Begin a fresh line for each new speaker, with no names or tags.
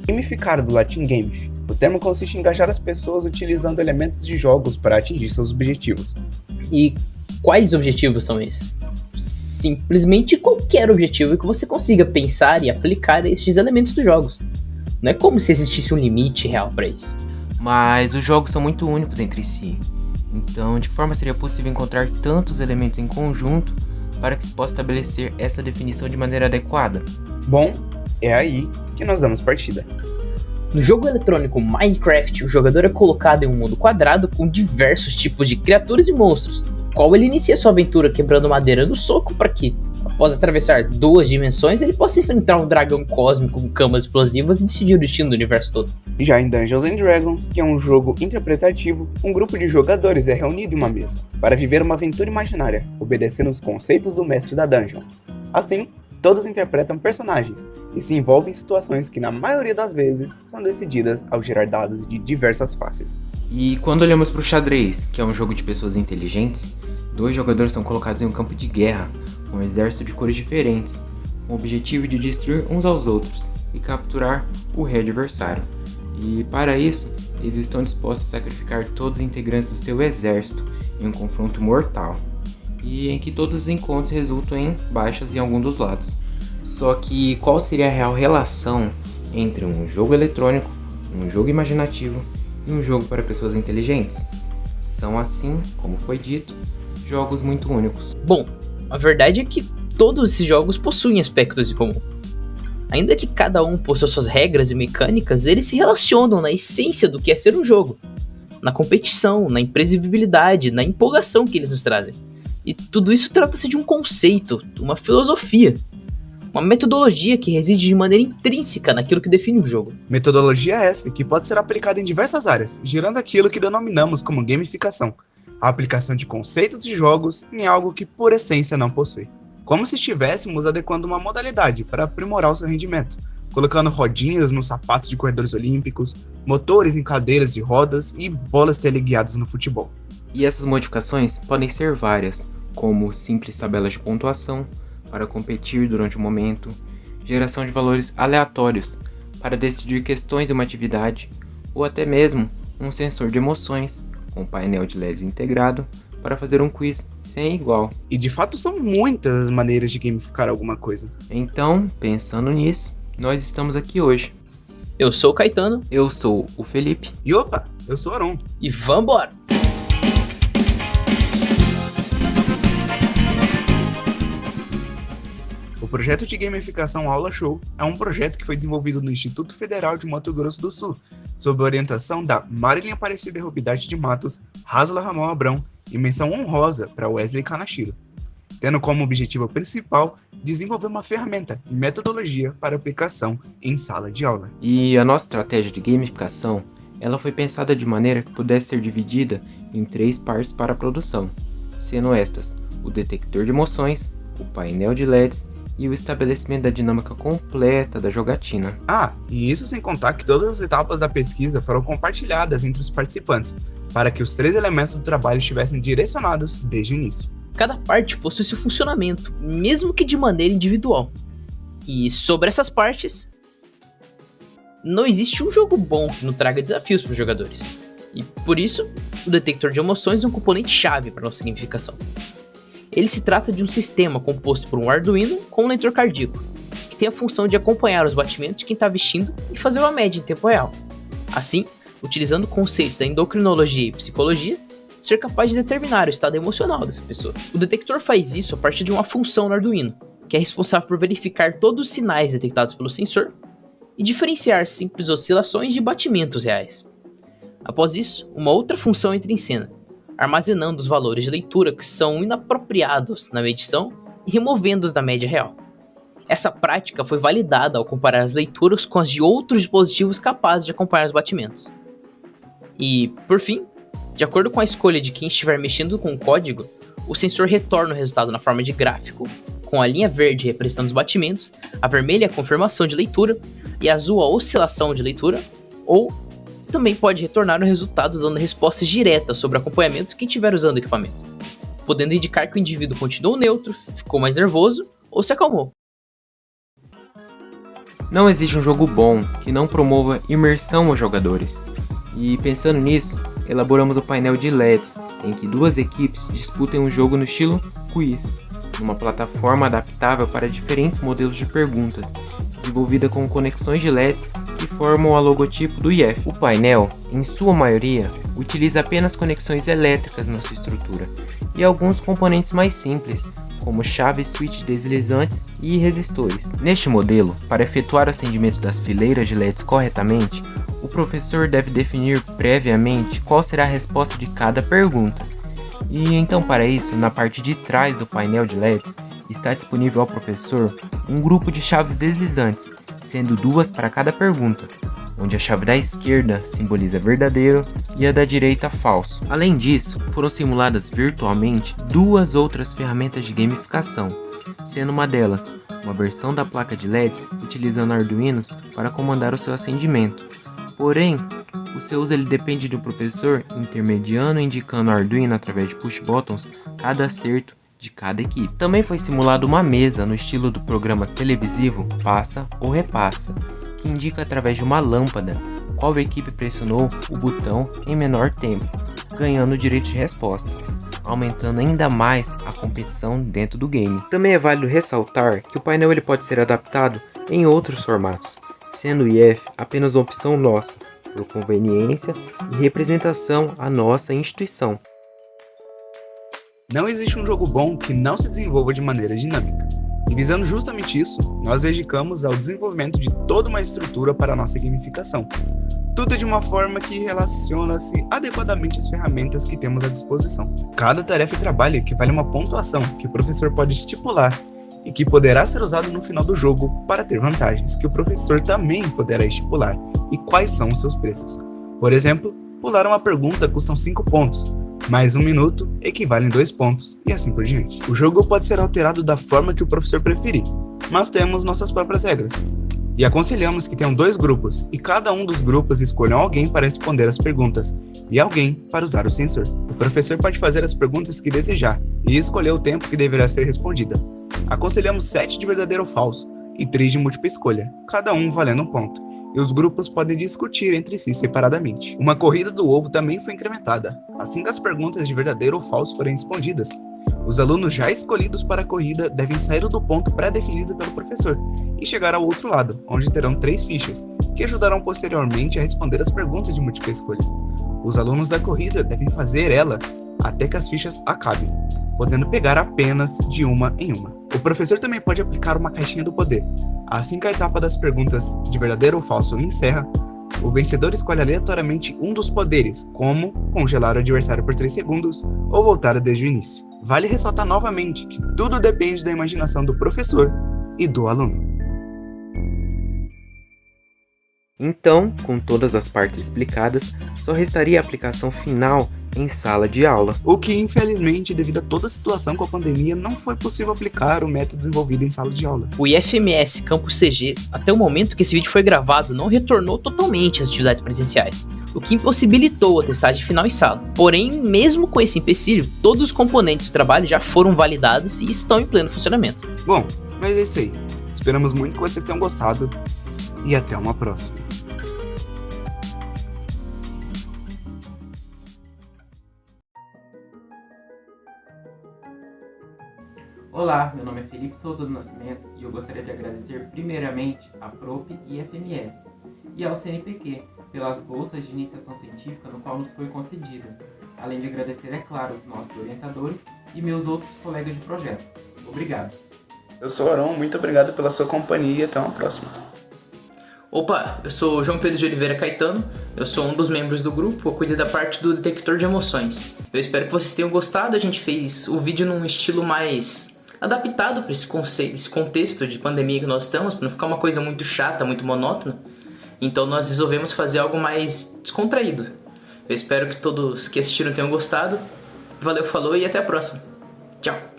Gamificar do latim games. O termo consiste em engajar as pessoas utilizando elementos de jogos para atingir seus objetivos.
E quais objetivos são esses? Simplesmente qualquer objetivo que você consiga pensar e aplicar estes elementos dos jogos. Não é como se existisse um limite real para isso.
Mas os jogos são muito únicos entre si. Então, de que forma seria possível encontrar tantos elementos em conjunto para que se possa estabelecer essa definição de maneira adequada?
Bom, é aí que nós damos partida.
No jogo eletrônico Minecraft, o jogador é colocado em um mundo quadrado com diversos tipos de criaturas e monstros, no qual ele inicia sua aventura quebrando madeira no soco para que, após atravessar 2 dimensões, ele possa enfrentar um dragão cósmico com camas explosivas e decidir o destino do universo todo.
Já em Dungeons & Dragons, que é um jogo interpretativo, um grupo de jogadores é reunido em uma mesa para viver uma aventura imaginária, obedecendo os conceitos do mestre da dungeon. Assim, todos interpretam personagens e se envolvem em situações que, na maioria das vezes, são decididas ao gerar dados de diversas faces.
E quando olhamos para o xadrez, que é um jogo de pessoas inteligentes, 2 jogadores são colocados em um campo de guerra, com um exército de cores diferentes, com o objetivo de destruir uns aos outros e capturar o rei adversário. E para isso, eles estão dispostos a sacrificar todos os integrantes do seu exército em um confronto mortal, e em que todos os encontros resultam em baixas em algum dos lados. Só que qual seria a real relação entre um jogo eletrônico, um jogo imaginativo e um jogo para pessoas inteligentes? São, assim como foi dito, jogos muito únicos.
Bom, a verdade é que todos esses jogos possuem aspectos em comum. Ainda que cada um possua suas regras e mecânicas, eles se relacionam na essência do que é ser um jogo, na competição, na imprevisibilidade, na empolgação que eles nos trazem. E tudo isso trata-se de um conceito, uma filosofia, uma metodologia que reside de maneira intrínseca naquilo que define o jogo.
Metodologia essa que pode ser aplicada em diversas áreas, gerando aquilo que denominamos como gamificação, a aplicação de conceitos de jogos em algo que por essência não possui. Como se estivéssemos adequando uma modalidade para aprimorar o seu rendimento, colocando rodinhas nos sapatos de corredores olímpicos, motores em cadeiras de rodas e bolas teleguiadas no futebol.
E essas modificações podem ser várias, como simples tabelas de pontuação para competir durante o momento, geração de valores aleatórios para decidir questões de uma atividade, ou até mesmo um sensor de emoções com painel de LEDs integrado para fazer um quiz sem igual.
E de fato são muitas maneiras de gamificar alguma coisa.
Então, pensando nisso, nós estamos aqui hoje.
Eu sou o Caetano.
Eu sou o Felipe.
E opa, eu sou o Aron.
E vambora!
O projeto de gamificação Aula Show é um projeto que foi desenvolvido no Instituto Federal de Mato Grosso do Sul, sob a orientação da Marilyn Aparecida Robidade de Matos, Rasla Ramon Abrão e menção honrosa para Wesley Kanashiro, tendo como objetivo principal desenvolver uma ferramenta e metodologia para aplicação em sala de aula.
E a nossa estratégia de gamificação, ela foi pensada de maneira que pudesse ser dividida em 3 partes para a produção, sendo estas o detector de emoções, o painel de LEDs e o estabelecimento da dinâmica completa da jogatina.
E isso sem contar que todas as etapas da pesquisa foram compartilhadas entre os participantes, para que os 3 elementos do trabalho estivessem direcionados desde o início.
Cada parte possui seu funcionamento, mesmo que de maneira individual. E sobre essas partes, não existe um jogo bom que não traga desafios para os jogadores. E por isso, o detector de emoções é um componente chave para nossa gamificação. Ele se trata de um sistema composto por um Arduino com um leitor cardíaco, que tem a função de acompanhar os batimentos de quem está vestindo e fazer uma média em tempo real. Assim, utilizando conceitos da endocrinologia e psicologia, ser capaz de determinar o estado emocional dessa pessoa. O detector faz isso a partir de uma função no Arduino, que é responsável por verificar todos os sinais detectados pelo sensor e diferenciar simples oscilações de batimentos reais. Após isso, uma outra função entra em cena, armazenando os valores de leitura que são inapropriados na medição e removendo-os da média real. Essa prática foi validada ao comparar as leituras com as de outros dispositivos capazes de acompanhar os batimentos. E, por fim, de acordo com a escolha de quem estiver mexendo com o código, o sensor retorna o resultado na forma de gráfico, com a linha verde representando os batimentos, a vermelha a confirmação de leitura e a azul a oscilação de leitura, ou também pode retornar o resultado dando respostas diretas sobre o acompanhamento quem estiver usando o equipamento, podendo indicar que o indivíduo continuou neutro, ficou mais nervoso ou se acalmou.
Não existe um jogo bom que não promova imersão aos jogadores. E pensando nisso, elaboramos o painel de LEDs, em que duas equipes disputem um jogo no estilo quiz, numa plataforma adaptável para diferentes modelos de perguntas, desenvolvida com conexões de LEDs que formam a logotipo do IF. O painel, em sua maioria, utiliza apenas conexões elétricas na sua estrutura e alguns componentes mais simples, como chaves switch deslizantes e resistores. Neste modelo, para efetuar o acendimento das fileiras de LEDs corretamente, o professor deve definir previamente qual será a resposta de cada pergunta. E então, para isso, na parte de trás do painel de LEDs, está disponível ao professor um grupo de chaves deslizantes, sendo 2 para cada pergunta, onde a chave da esquerda simboliza verdadeiro e a da direita falso. Além disso, foram simuladas virtualmente 2 outras ferramentas de gamificação, sendo uma delas uma versão da placa de LEDs utilizando Arduinos para comandar o seu acendimento. Porém, o seu uso depende do professor intermediando e indicando o Arduino através de push buttons cada acerto de cada equipe. Também foi simulada uma mesa no estilo do programa televisivo Passa ou Repassa, que indica através de uma lâmpada qual equipe pressionou o botão em menor tempo, ganhando o direito de resposta, aumentando ainda mais a competição dentro do game. Também é válido ressaltar que o painel ele pode ser adaptado em outros formatos, sendo o IF apenas uma opção nossa, por conveniência e representação à nossa instituição.
Não existe um jogo bom que não se desenvolva de maneira dinâmica. E visando justamente isso, nós dedicamos ao desenvolvimento de toda uma estrutura para a nossa gamificação. Tudo de uma forma que relaciona-se adequadamente às ferramentas que temos à disposição. Cada tarefa e trabalho equivale a uma pontuação que o professor pode estipular e que poderá ser usado no final do jogo para ter vantagens que o professor também poderá estipular e quais são os seus preços. Por exemplo, pular uma pergunta custa 5 pontos, mais 1 minuto equivale a 2 pontos e assim por diante. O jogo pode ser alterado da forma que o professor preferir, mas temos nossas próprias regras. E aconselhamos que tenham 2 grupos e cada um dos grupos escolham alguém para responder as perguntas e alguém para usar o sensor. O professor pode fazer as perguntas que desejar e escolher o tempo que deverá ser respondida. Aconselhamos 7 de verdadeiro ou falso e 3 de múltipla escolha, cada um valendo 1 ponto, e os grupos podem discutir entre si separadamente. Uma corrida do ovo também foi incrementada. Assim que as perguntas de verdadeiro ou falso forem respondidas, os alunos já escolhidos para a corrida devem sair do ponto pré-definido pelo professor e chegar ao outro lado, onde terão 3 fichas, que ajudarão posteriormente a responder as perguntas de múltipla escolha. Os alunos da corrida devem fazer ela até que as fichas acabem, podendo pegar apenas de uma em uma. O professor também pode aplicar uma caixinha do poder. Assim que a etapa das perguntas de verdadeiro ou falso encerra, o vencedor escolhe aleatoriamente um dos poderes, como congelar o adversário por 3 segundos ou voltar desde o início. Vale ressaltar novamente que tudo depende da imaginação do professor e do aluno.
Então, com todas as partes explicadas, só restaria a aplicação final em sala de aula.
O que, infelizmente, devido a toda a situação com a pandemia, não foi possível aplicar o método desenvolvido em sala de aula.
O IFMS Campus CG, até o momento que esse vídeo foi gravado, não retornou totalmente às atividades presenciais, o que impossibilitou a testagem final em sala. Porém, mesmo com esse empecilho, todos os componentes do trabalho já foram validados e estão em pleno funcionamento.
Bom, mas é isso aí. Esperamos muito que vocês tenham gostado e até uma próxima.
Olá, meu nome é Felipe Souza do Nascimento e eu gostaria de agradecer primeiramente à PROP e FMS e ao CNPq pelas bolsas de iniciação científica no qual nos foi concedida, além de agradecer, é claro, os nossos orientadores e meus outros colegas de projeto. Obrigado.
Eu sou o Arão, muito obrigado pela sua companhia e até uma próxima.
Opa, eu sou o João Pedro de Oliveira Caetano, eu sou um dos membros do grupo, eu cuido da parte do detector de emoções. Eu espero que vocês tenham gostado, a gente fez o vídeo num estilo mais adaptado para esse contexto de pandemia que nós estamos, para não ficar uma coisa muito chata, muito monótona. Então nós resolvemos fazer algo mais descontraído. Eu espero que todos que assistiram tenham gostado. Valeu, falou e até a próxima. Tchau!